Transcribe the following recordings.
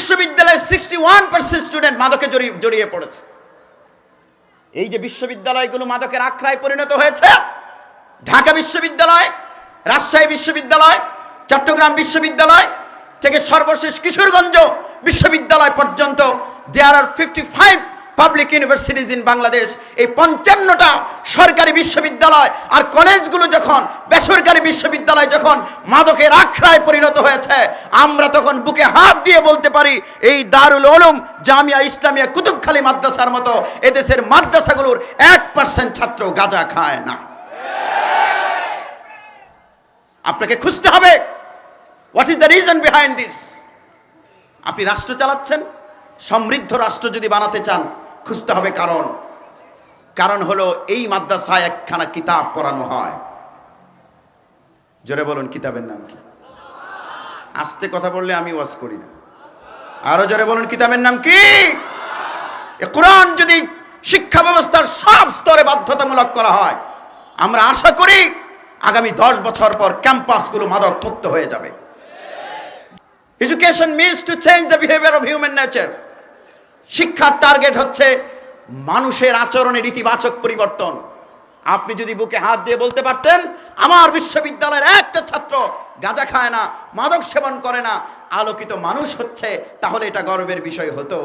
বিশ্ববিদ্যালয়ে 61% স্টুডেন্ট মাদকে জড়িয়ে পড়েছে। এই যে বিশ্ববিদ্যালয়গুলো মাদকের আখড়ায় পরিণত হয়েছে, ঢাকা বিশ্ববিদ্যালয়, রাজশাহী বিশ্ববিদ্যালয়, চট্টগ্রাম বিশ্ববিদ্যালয় থেকে সর্বশেষ কিশোরগঞ্জ বিশ্ববিদ্যালয় পর্যন্ত, দেয়ার আর 55 পাবলিক ইউনিভার্সিটিজ ইন বাংলাদেশ। এই 55টা সরকারি বিশ্ববিদ্যালয় আর কলেজগুলো যখন বেসরকারি বিশ্ববিদ্যালয় যখন মাদকের আখড়ায় পরিণত হয়েছে, আমরা তখন বুকে হাত দিয়ে বলতে পারি, এই দারুল উলুম জামিয়া ইসলামিয়া কুতুবখালী মাদ্রাসার মতো এদেশের মাদ্রাসাগুলোর 1% ছাত্র গাঁজা খায় না। আপনাকে খুঁজতে হবে, what is the reason behind this. আপনি রাষ্ট্র চালাচ্ছেন, সমৃদ্ধ রাষ্ট্র যদি বানাতে চান, খুঁজতে হবে কারণ হলো এই মাদ্রাসায় একখানা কিতাব পড়ানো হয়। জোরে বলুন, কিতাবের নাম কি? আস্তে কথা বললে আমি ওয়াজ করি না, আরো জোরে বলুন, কিতাবের নাম কি? কোরআন যদি শিক্ষা ব্যবস্থার সব স্তরে বাধ্যতামূলক করা হয়, আমরা আশা করি আগামী 10 বছর পর ক্যাম্পাসগুলো মাদক মুক্ত হয়ে যাবে। Education means to change the behaviour of human nature. শিক্ষার টার্গেট হচ্ছে মানুষের আচরণের ইতিবাচক পরিবর্তন। আপনি যদি বুকে হাত দিয়ে বলতে পারতেন, আমার বিশ্ববিদ্যালয়ের একটা ছাত্র গাঁজা খায় না, মাদক সেবন করে না, আলোকিত মানুষ হচ্ছে, তাহলে এটা গর্বের বিষয় হতো।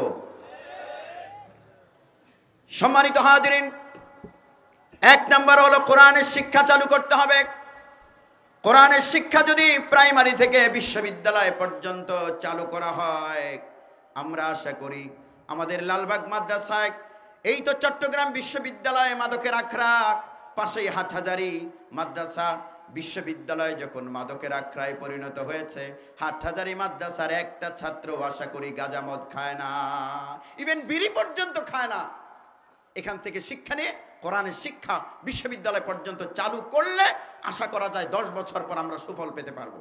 সম্মানিত হাজিরিন, 1 নম্বর হলো কোরআনের শিক্ষা চালু করতে হবে। কোরআনের শিক্ষা যদি প্রাইমারি থেকে বিশ্ববিদ্যালয় পর্যন্ত চালু করা হয়, আমরা আশা করি আমাদের লালবাগ মাদ্রাসায়, এই তো চট্টগ্রাম বিশ্ববিদ্যালয়ে মাদকের আখড়া, পাশেই হাটহাজারী মাদ্রাসা, বিশ্ববিদ্যালয় যখন মাদকের আখড়ায় পরিণত হয়েছে, হাটহাজারী মাদ্রাসার একটা ছাত্র আশা করি গাঁজা মদ খায় না, ইভেন বিড়ি পর্যন্ত খায় না। এখান থেকে শিক্ষা নিয়ে কোরআনের শিক্ষা বিশ্ববিদ্যালয় পর্যন্ত চালু করলে আশা করা যায় 10 বছর পর আমরা সুফল পেতে পারবো।